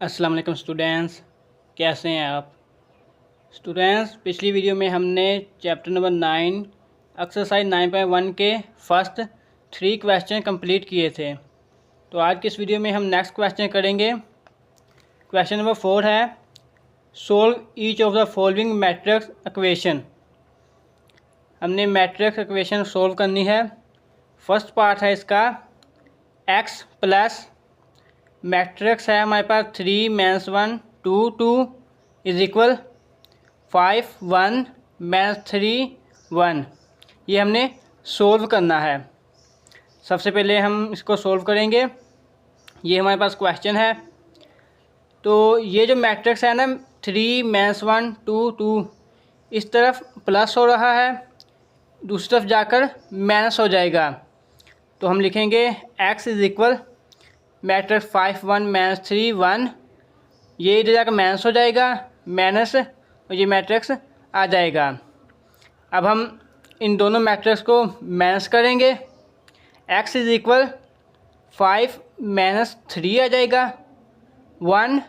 अस्सलाम वालेकुम स्टूडेंट्स, कैसे हैं आप स्टूडेंट्स। पिछली वीडियो में हमने चैप्टर नंबर 9 एक्सरसाइज 9.1 के फर्स्ट 3 क्वेश्चन कंप्लीट किए थे। तो आज की इस वीडियो में हम नेक्स्ट क्वेश्चन करेंगे। क्वेश्चन नंबर 4 है solve each of the following matrix equation. हमने मैट्रिक्स इक्वेशन सोल्व करनी है। फर्स्ट पार्ट है इसका एक्स प्लस मैट्रिक्स है हमारे पास 3 माइनस 1 2 2 इज इक्वल 5 1 माइनस 3 1। ये हमने सोल्व करना है। सबसे पहले हम इसको सोल्व करेंगे। ये हमारे पास क्वेश्चन है। तो ये जो मैट्रिक्स है ना 3 माइनस 1 2 2 इस तरफ प्लस हो रहा है, दूसरी तरफ जाकर माइनस हो जाएगा। तो हम लिखेंगे x is equal matrix 5 1 minus 3 1। ये इधर जाकर माइनस हो जाएगा, माइनस और ये मैट्रिक्स आ जाएगा। अब हम इन दोनों मैट्रिक्स को माइनस करेंगे। x इज इक्वल 5 माइनस 3 आ जाएगा, 1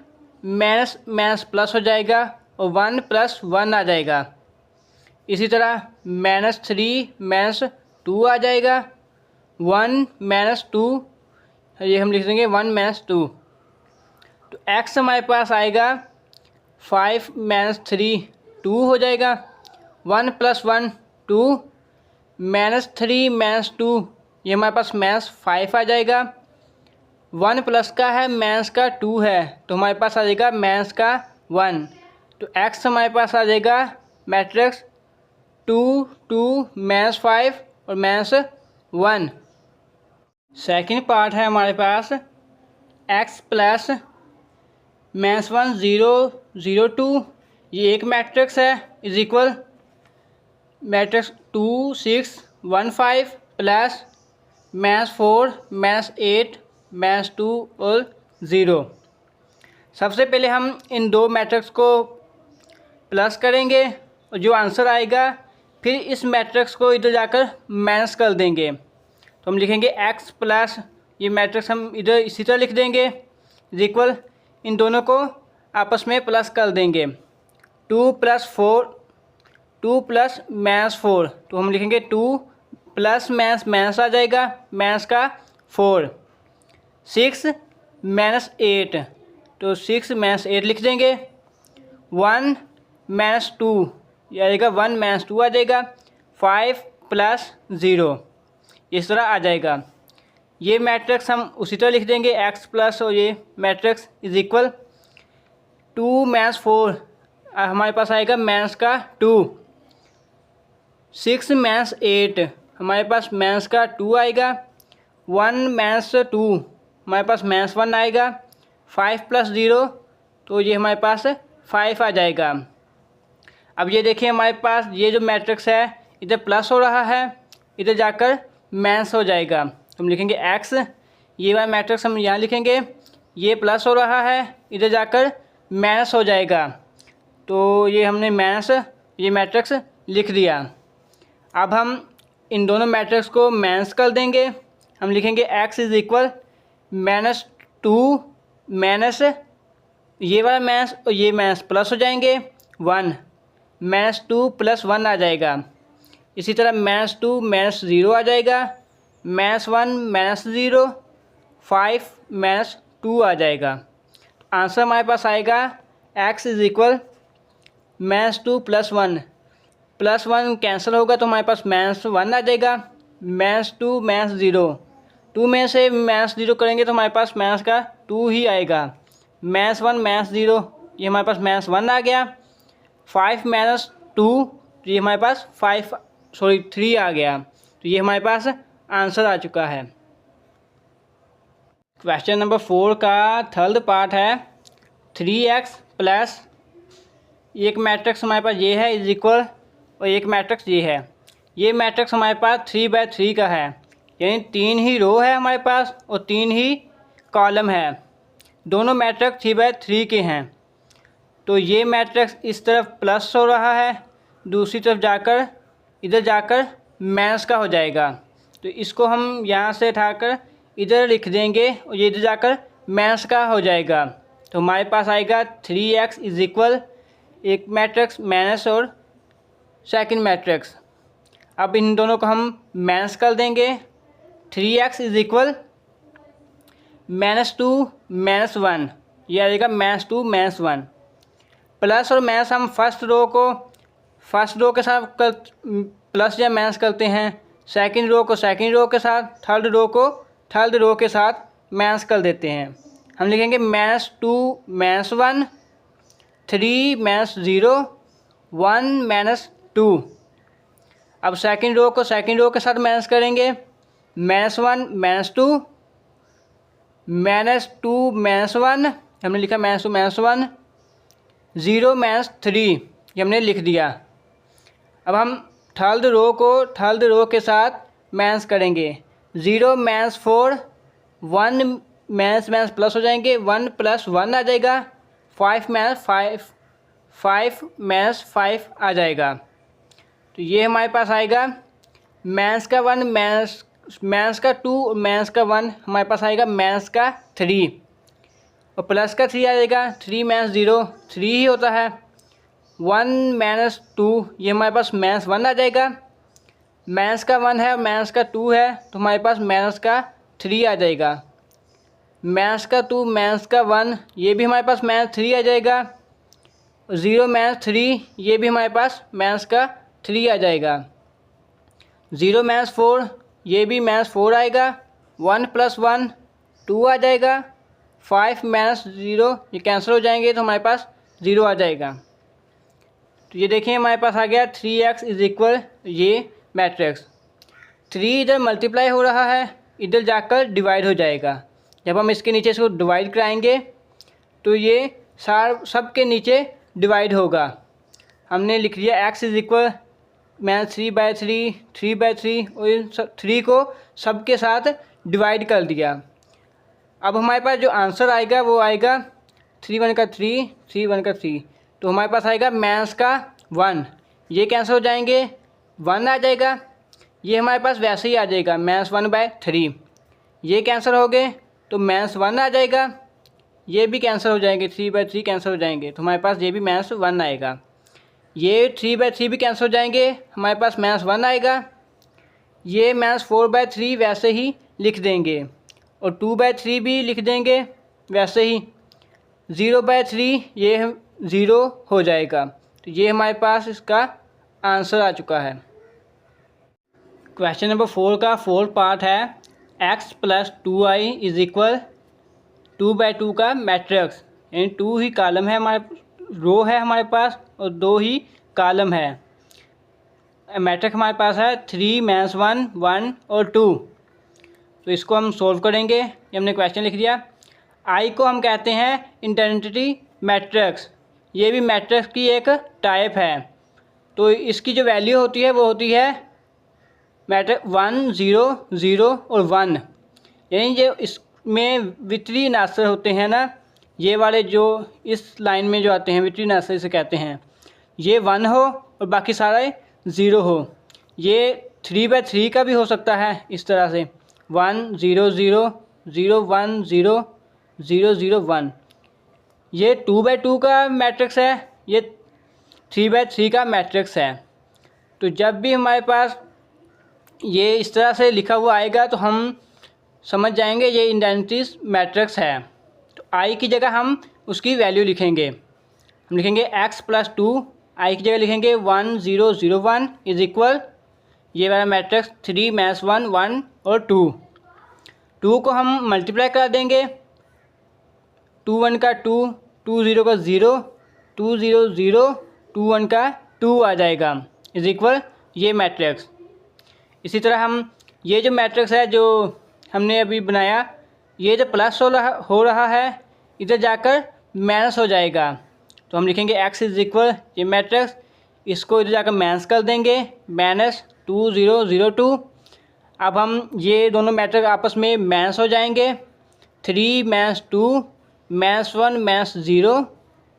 माइनस माइनस प्लस हो जाएगा और 1 प्लस 1 आ जाएगा। इसी तरह माइनस 3 माइनस 2 आ जाएगा, 1 माइनस 2, ये हम लिख देंगे 1 माइनस 2। तो x हमारे पास आएगा 5 माइनस 3 2 हो जाएगा, 1 प्लस 1 2 माइनस 3 माइनस 2, ये हमारे पास माइनस 5 आ जाएगा। 1 प्लस का है, माइनस का 2 है, तो हमारे पास आ जाएगा माइनस का 1। तो x हमारे पास आ जाएगा मैट्रिक्स 2 2 माइनस 5 और माइनस 1। सेकेंड पार्ट है हमारे पास x प्लस माइनस 1 0 0 2। ये एक मैट्रिक्स है is equal matrix 2 6 1 5 plus minus 4 minus 8 minus 2 और 0। सबसे पहले हम इन दो मैट्रिक्स को प्लस करेंगे और जो आंसर आएगा फिर इस मैट्रिक्स को इधर जाकर माइनस कर देंगे। तो हम लिखेंगे x प्लस ये मैट्रिक्स हम इधर इसी तरह लिख देंगे इज इक्वल इन दोनों को आपस में प्लस कर देंगे। 2 प्लस 4 2 प्लस माइनस 4, तो हम लिखेंगे 2 प्लस माइनस माइनस आ जाएगा, माइनस का 4। 6 माइनस 8, तो 6 माइनस 8 लिख देंगे। 1 माइनस 2 ये आएगा 1 माइनस 2 आ जाएगा। 5 प्लस 0 इस तरह आ जाएगा। ये मैट्रिक्स हम उसी तरह लिख देंगे x प्लस और ये मैट्रिक्स इज इक्वल 2 माइनस 4 हमारे पास आएगा माइनस का 2। 6 माइनस 8 हमारे पास माइनस का 2 आएगा। 1 माइनस 2 हमारे पास माइनस 1 आएगा। 5 प्लस 0 तो ये हमारे पास 5 आ जाएगा। अब ये देखिए हमारे पास ये जो मैट्रिक्स है इधर प्लस हो रहा है, इधर जाकर माइनस हो जाएगा। तो हम लिखेंगे x, ये वाला मैट्रिक्स हम यहाँ लिखेंगे, ये प्लस हो रहा है इधर जाकर माइनस हो जाएगा। तो ये हमने माइनस ये मैट्रिक्स लिख दिया। अब हम इन दोनों मैट्रिक्स को माइनस कर देंगे। हम लिखेंगे x is equal minus 2 minus ये वाला माइनस और ये माइनस प्लस हो जाएंगे 1, माइनस 2 प्लस 1 आ जाएगा। इसी तरह माइनस 2 माइनस 0 आ जाएगा, माइनस 1 माइनस 0, 5 माइनस 2 आ जाएगा। आंसर हमारे पास आएगा x is equal minus 2 plus 1, plus 1 cancel होगा तो हमारे पास माइनस 1 आ जाएगा। माइनस 2 माइनस 0, 2 में से माइनस 0 करेंगे तो हमारे पास माइनस का 2 ही आएगा। माइनस 1 माइनस 0 ये हमारे पास माइनस 1 आ गया। 5 माइनस 2 तो ये हमारे पास 3 आ गया। तो ये हमारे पास आंसर आ चुका है। क्वेश्चन नंबर 4 का थर्ड पार्ट है 3x प्लस एक मैट्रिक्स हमारे पास ये है इज इक्वल और एक मैट्रिक्स ये है। ये मैट्रिक्स हमारे पास 3/3 का है, यानी 3 ही रो है हमारे पास और 3 ही कॉलम है। दोनों मैट्रिक्स 3/3 के हैं। तो ये मैट्रिक्स इस तरफ प्लस हो रहा है, दूसरी तरफ जाकर इधर जाकर माइनस का हो जाएगा। तो इसको हम यहाँ से उठाकर इधर लिख देंगे और ये इधर जाकर माइनस का हो जाएगा। तो हमारे पास आएगा 3x इज इक्वल एक मैट्रिक्स माइनस और सेकंड मैट्रिक्स। अब इन दोनों को हम माइनस कर देंगे। 3x इज इक्वल -2 -1, ये आ जाएगा -2 -1। प्लस और माइनस हम फर्स्ट रो के साथ प्लस या माइनस करते हैं, सेकंड रो को सेकंड रो के साथ, थर्ड रो को थर्ड रो के साथ माइनस कर देते हैं। हम लिखेंगे -2 -1, 3 -0, 1 -2। अब सेकंड रो को सेकंड रो के साथ माइनस करेंगे, -1 -2, -2 -1, हमने लिखा -2 -1, 0 -3, ये हमने लिख दिया। अब हम थर्ड रो के साथ माइनस करेंगे, 0 -4, 1 माइनस प्लस हो जाएंगे, 1 + 1 आ जाएगा, 5 -5 आ जाएगा। तो ये हमारे पास आएगा माइनस का 1 माइनस का 2 माइनस का 1, हमारे पास आएगा माइनस का 3 और प्लस का 3 आ जाएगा। 3 -0 3 ही होता है। 1 -2, ये हमारे पास -1 आ जाएगा। माइनस का 1 है, माइनस का 2 है, तो हमारे पास माइनस का 3 आ जाएगा। माइनस का 2 माइनस का 1, ये भी हमारे पास -3 आ जाएगा। 0 -3, ये भी हमारे पास माइनस का 3 आ जाएगा। 0 -4, ये भी -4 आएगा। 1 + 1 2 आ जाएगा। 5 -0, ये कैंसिल हो जाएंगे, तो हमारे पास 0 आ जाएगा। तो ये देखिए हमारे पास आ गया 3x इज इक्वल ये मैट्रिक्स। 3 इधर मल्टीप्लाई हो रहा है, इधर जाकर डिवाइड हो जाएगा। जब हम इसके नीचे इसको डिवाइड कराएंगे तो ये सब के नीचे डिवाइड होगा। हमने लिख दिया x इज इक्वल -3/3, 3/3 और इन 3 को सब के साथ डिवाइड कर दिया। अब हमारे पास जो आंसर आएगा वो आएगा 3 × 1 = 3, 3 × 1 = 3, तो हमारे पास आएगा -1, ये कैंसिल हो जाएंगे, 1 आ जाएगा। ये हमारे पास वैसे ही आ जाएगा -1/3, ये कैंसिल हो गए तो -1 आ जाएगा। ये भी कैंसिल हो जाएंगे, 3/3 कैंसिल हो जाएंगे, तो हमारे पास ये भी -1 आएगा। ये 3/3 भी कैंसिल हो जाएंगे, हमारे पास -1 आएगा। ये -4/3 वैसे ही लिख देंगे और 2/3 भी लिख देंगे वैसे ही। 0/3 ये 0 हो जाएगा। तो ये हमारे पास इसका आंसर आ चुका है। क्वेश्चन नंबर 4 का 4th पार्ट है x + 2i इज इक्वल 2/2 का मैट्रिक्स, यानी 2 ही कॉलम है, हमारे रो है हमारे पास और 2 ही कॉलम है। मैट्रिक्स हमारे पास है 3 -1 1 और 2। तो इसको हम सोल्व करेंगे। ये हमने क्वेश्चन लिख दिया। आई को हम कहते हैं आइडेंटिटी मैट्रिक्स, ये भी मैट्रिक्स की एक टाइप है। तो इसकी जो वैल्यू होती है वो होती है मैट्रिक्स 1 0 0 और 1, यानी जो इसमें वितरी नासर होते हैं ना, ये वाले जो इस लाइन में जो आते हैं वितरी नासर से कहते हैं, ये 1 हो और बाकी सारे 0 हो। ये 3/3 का भी हो सकता है इस तरह से 1 0 0 0 1 0 0 0 1। ये 2/2 का मैट्रिक्स है, ये 3/3 का मैट्रिक्स है। तो जब भी हमारे पास ये इस तरह से लिखा हुआ आएगा तो हम समझ जाएंगे ये आइडेंटिटी मैट्रिक्स है। तो आई की जगह हम उसकी वैल्यू लिखेंगे। हम लिखेंगे x + 2, आई की जगह लिखेंगे 1 0 0 1 इज इक्वल ये वाला मैट्रिक्स 3 -1 1 और 2। 2 को हम मल्टीप्लाई कर देंगे, 2 1 का 2, 2 0 का 0, 2 0 0, 2 1 का 2 आ जाएगा इज इक्वल ये मैट्रिक्स। इसी तरह हम ये जो मैट्रिक्स है जो हमने अभी बनाया, ये जो प्लस हो रहा है इधर जाकर माइनस हो जाएगा। तो हम लिखेंगे x इज इक्वल ये मैट्रिक्स, इसको इधर जाकर माइनस कर देंगे -2 0 0 2। अब हम ये दोनों मैट्रिक्स आपस में माइनस हो जाएंगे, 3 -2 -1 -0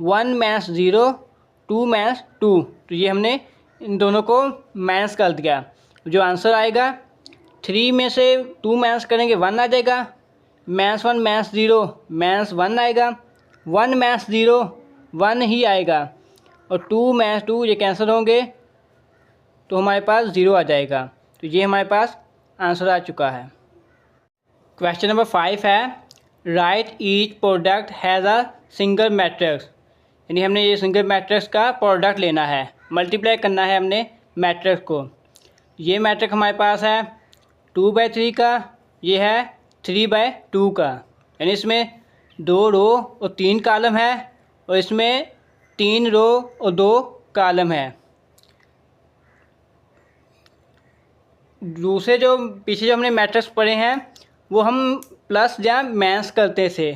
1 -0 2 -2। तो ये हमने इन दोनों को माइनस कर दिया। जो आंसर आएगा 3 में से 2 माइनस करेंगे 1 आ जाएगा, -1 -0 -1 आएगा, 1 माइनस 0 1 ही आएगा और 2 माइनस 2 ये कैंसिल होंगे तो हमारे पास 0 आ जाएगा। तो ये हमारे पास आंसर आ चुका है। क्वेश्चन नंबर 5 है right each product has a single matrix, यानी हमने ये सिंगल मैट्रिक्स का प्रोडक्ट लेना है, मल्टीप्लाई करना है हमने मैट्रिक्स को। ये मैट्रिक्स हमारे पास है 2/3 का, ये है 3/2 का, यानी इसमें 2 रो और 3 कॉलम है और इसमें 3 रो और 2 कॉलम है। दूसरे जो पीछे जो हमने मैट्रिक्स पढ़े हैं वो हम प्लस या माइनस करते थे,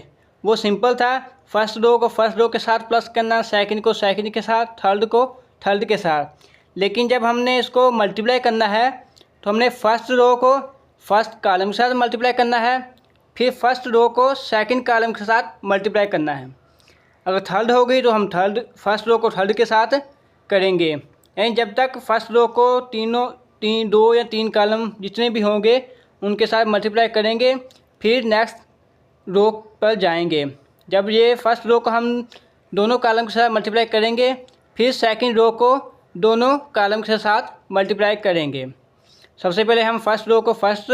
वो सिंपल था। फर्स्ट रो को फर्स्ट रो के साथ प्लस करना, सेकंड को सेकंड के साथ, थर्ड को थर्ड के साथ। लेकिन जब हमने इसको मल्टीप्लाई करना है तो हमने फर्स्ट रो को फर्स्ट कॉलम के साथ मल्टीप्लाई करना है, फिर फर्स्ट रो को सेकंड कॉलम के साथ मल्टीप्लाई करना है। अगर थर्ड हो गई तो हम फर्स्ट रो को थर्ड के साथ करेंगे, यानी जब तक फर्स्ट रो को दो या तीन कॉलम जितने भी होंगे उनके साथ मल्टीप्लाई करेंगे, फिर नेक्स्ट रो पर जाएंगे। जब ये फर्स्ट रो को हम दोनों कॉलम के साथ मल्टीप्लाई करेंगे, फिर सेकंड रो को दोनों कॉलम के साथ मल्टीप्लाई करेंगे। सबसे पहले हम फर्स्ट रो को फर्स्ट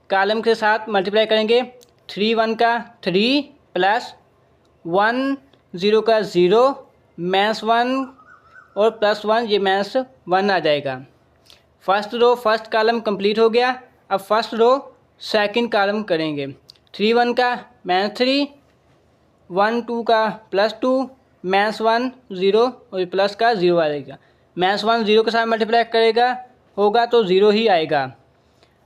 कॉलम के साथ मल्टीप्लाई करेंगे। 3 1 का 3 प्लस 1 0 का 0 माइनस 1 और प्लस 1, ये माइनस 1 आ जाएगा। First row first column complete हो गया। अब फर्स्ट रो सेकंड कॉलम करेंगे। 3 1 का माइनस 3, 1 2 का प्लस 2, माइनस 1 0 और प्लस का 0 आ जाएगा। माइनस 1 0 के साथ मल्टीप्लाई करेगा होगा तो 0 ही आएगा।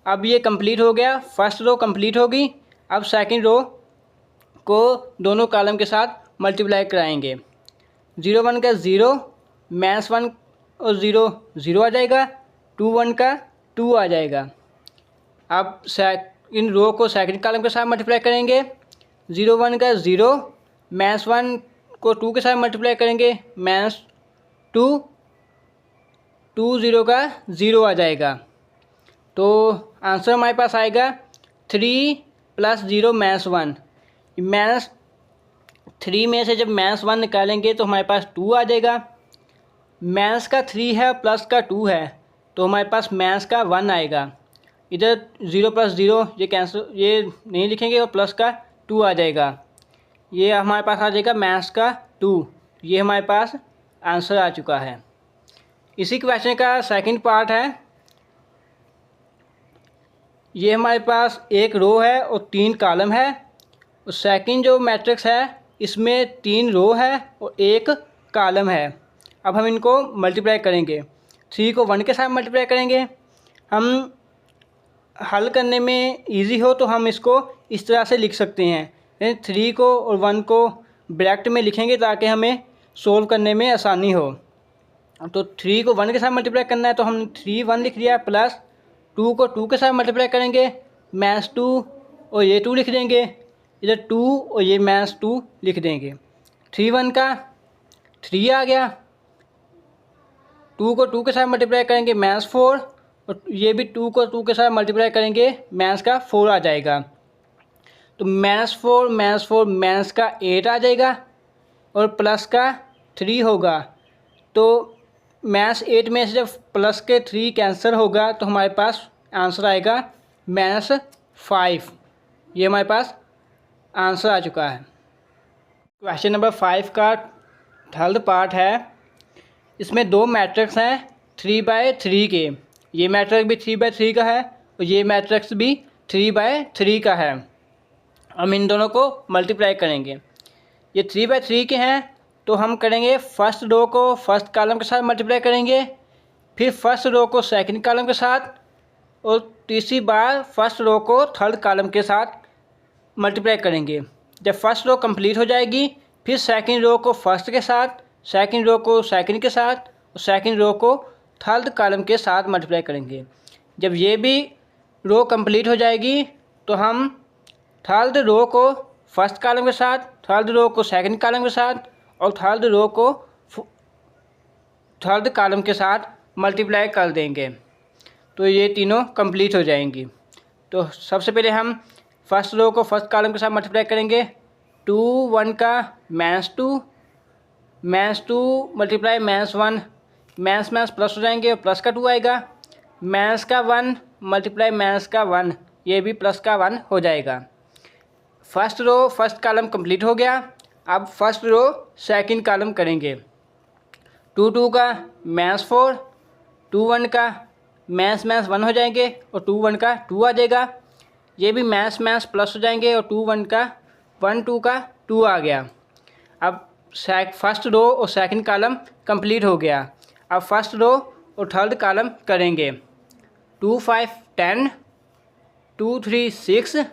अब ये कंप्लीट हो गया, फर्स्ट रो कंप्लीट होगी। अब सेकंड रो को दोनों कॉलम के साथ मल्टीप्लाई कराएंगे। 0 1 का 0, माइनस 1 और 0 0 आ जाएगा। 2 1 का 2 आ जाएगा। अब इन रो को सेकंड कॉलम के साथ मल्टीप्लाई करेंगे। 0 1 का 0, माइनस 1 को 2 के साथ मल्टीप्लाई करेंगे, माइनस 2 2 0 का 0 आ जाएगा। तो आंसर हमारे पास आएगा 3 प्लस 0 माइनस 1। माइनस 3 में से जब माइनस 1 निकालेंगे तो हमारे पास 2 आ जाएगा। माइनस का 3 है प्लस का 2 है तो हमारे पास माइनस का 1 आएगा। इधर 0 प्लस 0 ये कैंसिल, ये नहीं लिखेंगे और प्लस का 2 आ जाएगा। ये हमारे पास आ जाएगा माइनस का 2। ये हमारे पास आंसर आ चुका है। इसी क्वेश्चन का सेकंड पार्ट है। ये हमारे पास एक रो है और 3 कॉलम है और सेकंड जो मैट्रिक्स है इसमें 3 रो है और 1 कॉलम है। अब हम इनको मल्टीप्लाई करेंगे। 3 को 1 के साथ मल्टीप्लाई करेंगे। हम हल करने में इजी हो तो हम इसको इस तरह से लिख सकते हैं, 3 को और 1 को ब्रैकेट में लिखेंगे ताकि हमें सोल्व करने में आसानी हो। तो 3 को 1 के साथ मल्टीप्लाई करना है तो हमने 3 1 लिख दिया, प्लस 2 को 2 के साथ मल्टीप्लाई करेंगे, माइनस 2 और ये 2 लिख देंगे, इधर 2 और ये माइनस 2 लिख देंगे। 3 1 का 3 आ गया। 2 को 2 के साथ मल्टीप्लाई करेंगे, माइनस 4 और ये भी 2 को 2 के साथ मल्टीप्लाई करेंगे, माइनस का 4 आ जाएगा। तो माइनस 4 माइनस का 8 आ जाएगा और प्लस का 3 होगा। तो माइनस 8 में से जब प्लस के 3 कैंसिल होगा तो हमारे पास आंसर आएगा माइनस 5। ये हमारे पास आंसर आ चुका है। क्वेश्चन नंबर 5 का थर्ड पार्ट है। इसमें 2 मैट्रिक्स हैं 3/3 के। ये मैट्रिक्स भी 3/3 का है और ये मैट्रिक्स भी 3/3 का है। हम इन दोनों को मल्टीप्लाई करेंगे। ये 3/3 के हैं तो हम करेंगे फर्स्ट रो को फर्स्ट कॉलम के साथ मल्टीप्लाई करेंगे, फिर फर्स्ट रो को सेकंड कॉलम के साथ और तीसरी बार फर्स्ट रो को थर्ड कॉलम के साथ मल्टीप्लाई करेंगे। जब फर्स्ट रो कंप्लीट हो जाएगी फिर सेकंड रो को फर्स्ट के साथ, सेकंड रो को सेकंड के साथ और सेकंड रो को थर्ड कॉलम के साथ मल्टीप्लाई करेंगे। जब ये भी रो कंप्लीट हो जाएगी तो हम थर्ड रो को फर्स्ट कॉलम के साथ, थर्ड रो को सेकंड कॉलम के साथ और थर्ड रो को थर्ड कॉलम के साथ मल्टीप्लाई कर देंगे। तो ये तीनों कंप्लीट हो जाएंगी। तो सबसे पहले हम फर्स्ट रो को फर्स्ट कॉलम के साथ मल्टीप्लाई करेंगे। 2 1 का -2 -2 मल्टीप्लाई -1 मैथ्स प्लस हो जाएंगे और प्लस का 2 आएगा। मैथ्स का 1 मल्टीप्लाई मैथ्स का 1, ये भी प्लस का 1 हो जाएगा। First row first column complete हो गया। अब फर्स्ट रो सेकंड कॉलम करेंगे। 2 2 का मैथ्स 4, 2 1 का मैथ्स 1 हो जाएंगे और 2 1 का 2 आ जाएगा। ये भी मैथ्स प्लस हो जाएंगे और 2 1 का 1 2 का 2 आ गया। अब फर्स्ट रो और सेकंड कॉलम कंप्लीट हो गया। अब फर्स्ट रो और थर्ड कॉलम करेंगे। 2 5 10, 2 3 6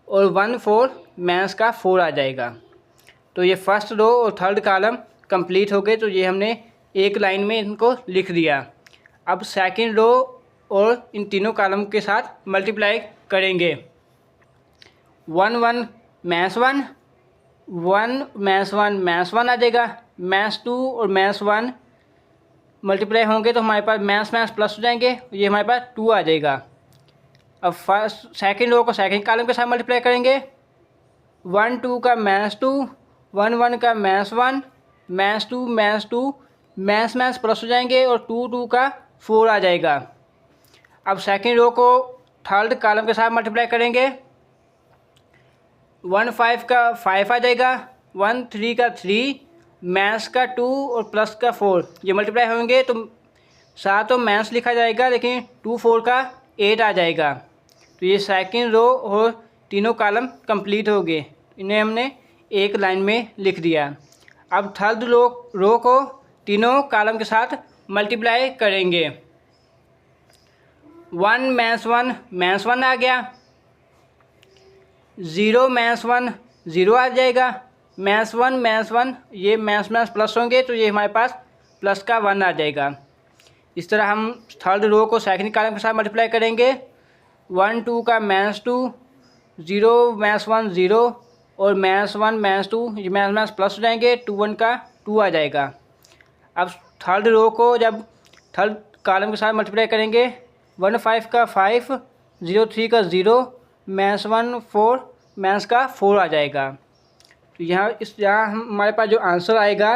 और 1 4 मैथ्स का 4 आ जाएगा। तो ये फर्स्ट रो और थर्ड कॉलम कंप्लीट हो गए। तो ये हमने एक लाइन में इनको लिख दिया। अब सेकंड रो और इन तीनों कॉलम के साथ मल्टीप्लाई करेंगे। 1 1 मैथ्स 1, 1 मैथ्स 1 आ जाएगा। मैथ्स 2 और मैथ्स 1 मल्टीप्लाई होंगे तो हमारे पास मैथ्स प्लस हो जाएंगे, ये हमारे पास 2 आ जाएगा। अब फर्स्ट सेकंड रो को सेकंड कॉलम के साथ मल्टीप्लाई करेंगे। 1 2 का मैथ्स 2, 1 1 का मैथ्स 1, मैथ्स 2 मैथ्स प्लस हो जाएंगे और 2 2 का 4 आ जाएगा। अब सेकंड रो को थर्ड कॉलम के साथ मल्टीप्लाई करेंगे। 1 5 का 5 आ जाएगा। 1 3 का 3, मैथ्स का 2 और प्लस का 4, ये मल्टीप्लाई होंगे तो साथ तो मैथ्स लिखा जाएगा लेकिन 2 4 का 8 आ जाएगा। तो ये सेकंड रो और तीनों कॉलम कंप्लीट हो गए। इन्हें हमने एक लाइन में लिख दिया। अब थर्ड रो को तीनों कॉलम के साथ मल्टीप्लाई करेंगे। 1 मैथ्स 1 आ गया। 0 मैथ्स 1 0 आ जाएगा। मैथ्स 1 ये मैथ्स प्लस होंगे तो ये हमारे पास प्लस का 1 आ जाएगा। इस तरह हम थर्ड रो को सेकंड कॉलम के साथ मल्टीप्लाई करेंगे। 1 2 का मैथ्स 2, 0 मैथ्स 1 0 और मैथ्स 2 ये मैथ्स प्लस हो जाएंगे। 2 1 का 2 आ जाएगा। अब थर्ड रो को जब थर्ड कॉलम के साथ मल्टीप्लाई करेंगे। 1 5 का 5, 0 3 का 0, मैथ्स 1 4 मैथ्स का 4 आ जाएगा। तो यहाँ हमारे पास जो आंसर आएगा,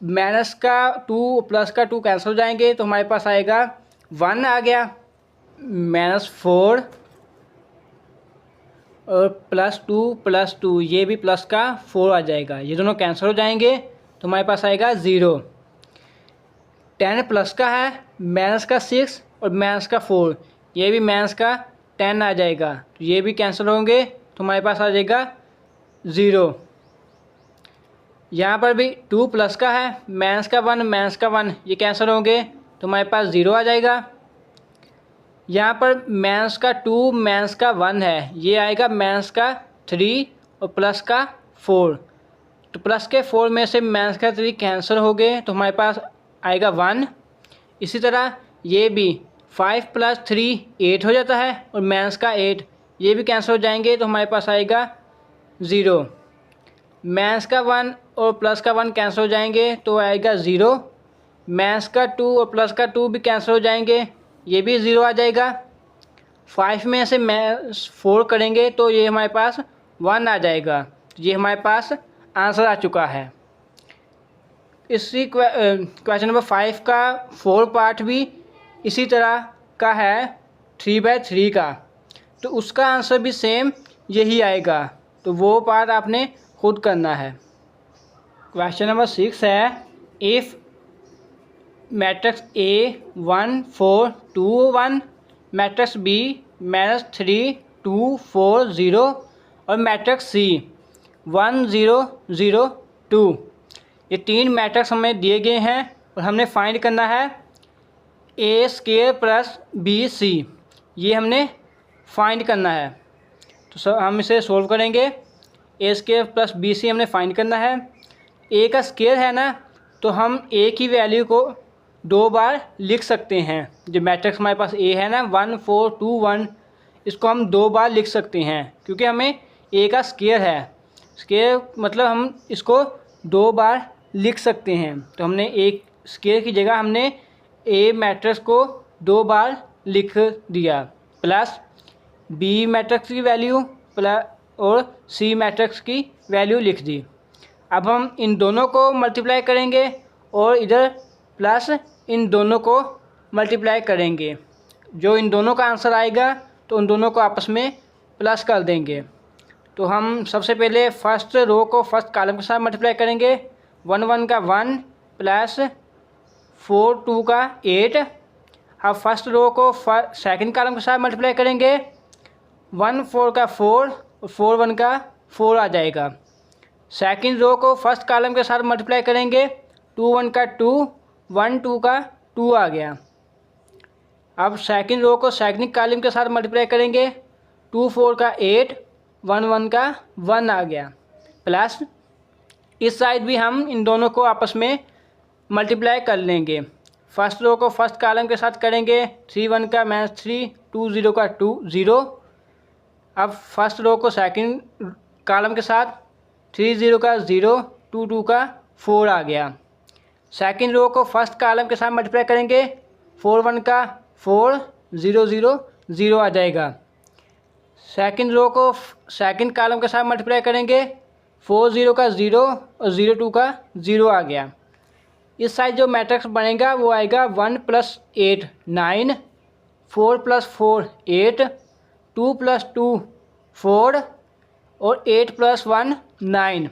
माइनस का 2 प्लस का 2 कैंसिल हो जाएंगे तो हमारे पास आएगा 1 आ गया। -4 और +2 ये भी प्लस का 4 आ जाएगा। ये दोनों कैंसिल हो जाएंगे तो हमारे पास आएगा 0। 10 प्लस का है, माइनस का 6 और माइनस का 4, ये भी माइनस का 10 आ जाएगा। तो ये भी कैंसिल होंगे तो हमारे पास आ जाएगा 0। यहाँ पर भी 2 प्लस का है, माइनस का 1 ये कैंसिल होंगे तो हमारे पास 0 आ जाएगा। यहाँ पर माइनस का 2 माइनस का 1 है, ये आएगा माइनस का 3 और प्लस का 4। तो प्लस के 4 में से माइनस का 3 कैंसिल हो गए तो हमारे पास आएगा 1। इसी तरह ये भी 5 + 3 8 हो जाता है और माइनस का 8 ये भी कैंसिल हो जाएंगे तो हमारे पास आएगा 0। माइनस का 1 और प्लस का 1 कैंसिल हो जाएंगे तो आएगा 0। माइनस का 2 और प्लस का 2 भी कैंसिल हो जाएंगे, ये भी 0 आ जाएगा। 5 में से -4 करेंगे तो ये हमारे पास 1 आ जाएगा। ये हमारे पास आंसर आ चुका है। इसी क्वेश्चन नंबर 5 का 4 पार्ट भी इसी तरह का है 3/3 का, तो उसका आंसर भी सेम यही आएगा। तो वो पार्ट आपने खुद करना है। क्वेश्चन नंबर 6 है, if matrix A 1 4 2 1, matrix B -3 2 4 0 और मैट्रिक्स C 1 0 0 2, ये 3 मैट्रिक्स हमें दिए गए हैं और हमने फाइंड करना है A² + BC, ये हमने फाइंड करना है। तो हम इसे सोल्व करेंगे। A² + BC हमने फाइंड करना है। A का स्क्वायर है ना, तो हम A की वैल्यू को 2 बार लिख सकते हैं। जो मैट्रिक्स हमारे पास A है ना 1 4 2 1, इसको हम 2 बार लिख सकते हैं क्योंकि हमें A का स्क्वायर है। स्क्वायर मतलब हम इसको 2 बार लिख सकते हैं। तो हमने एक स्क्वायर की जगह हमने A मैट्रिक्स को 2 बार लिख दिया, प्लस B मैट्रिक्स की वैल्यू और सी मैट्रिक्स की वैल्यू लिख दी। अब हम इन दोनों को मल्टीप्लाई करेंगे और इधर प्लस इन दोनों को मल्टीप्लाई करेंगे। जो इन दोनों का आंसर आएगा तो उन दोनों को आपस में प्लस कर देंगे। तो हम सबसे पहले फर्स्ट रो को फर्स्ट कॉलम के साथ मल्टीप्लाई करेंगे। 1 1 का 1 प्लस 4 2 का 8। अब फर्स्ट रो को सेकंड कॉलम के साथ मल्टीप्लाई करेंगे। 1 4 का 4 और 4 1 का 4 आ जाएगा। सेकंड रो को फर्स्ट कॉलम के साथ मल्टीप्लाई करेंगे। 2 1 का 2 1 2 का 2 आ गया। अब सेकंड रो को सेकंड कॉलम के साथ मल्टीप्लाई करेंगे। 2 4 का 8 1 1 का 1 आ गया। प्लस इस साइड भी हम इन दोनों को आपस में मल्टीप्लाई कर लेंगे। फर्स्ट रो को फर्स्ट कॉलम के साथ करेंगे। 3 1 का -3 2 0 का 2 0। अब फर्स्ट रो को सेकंड कॉलम के साथ 3 0 का 0 2 2 का 4 आ गया। सेकंड रो को फर्स्ट कॉलम के साथ मल्टीप्लाई करेंगे। 4 1 का 4 0 0 0 आ जाएगा। सेकंड रो को सेकंड कॉलम के साथ मल्टीप्लाई करेंगे। 4 0 का 0 और 0 2 का 0 आ गया। इस साइड जो मैट्रिक्स बनेगा वो आएगा 1 + 8 9 4 + 4 8 2 + 2 4 और 8 + 1 9।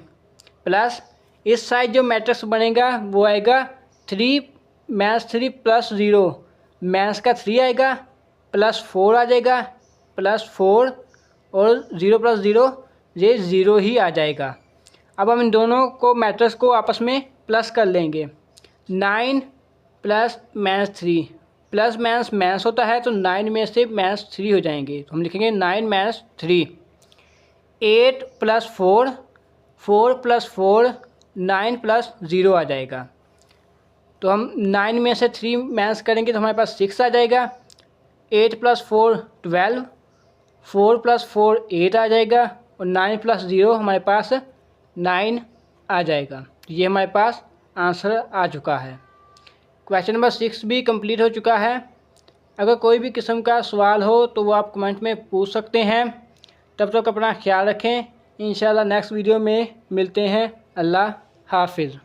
प्लस इस साइड जो मैट्रिक्स बनेगा वो आएगा 3 -3 + 0 मैथ्स का 3 आएगा प्लस 4 आ जाएगा प्लस 4 और 0 + 0 ये 0 ही आ जाएगा। अब हम इन दोनों को मैट्रिक्स को आपस में प्लस कर लेंगे। 9 प्लस -3 प्लस माइनस होता है तो 9 में से -3 हो जाएंगे तो हम लिखेंगे 9 - 3। 8 + 4 4 + 4 9 + 0 आ जाएगा। तो हम 9 में से 3 माइनस करेंगे तो हमारे पास 6 आ जाएगा। 8 + 4 12 4 + 4 8 आ जाएगा और 9 + 0 हमारे पास 9 आ जाएगा। ये हमारे पास आंसर आ चुका है। क्वेश्चन नंबर 6 भी कंप्लीट हो चुका है। अगर कोई भी किस्म का सवाल हो तो वो आप कमेंट में पूछ सकते हैं। तब तक अपना ख्याल रखें। इंशाल्लाह नेक्स्ट वीडियो में मिलते हैं। अल्लाह हाफिज़।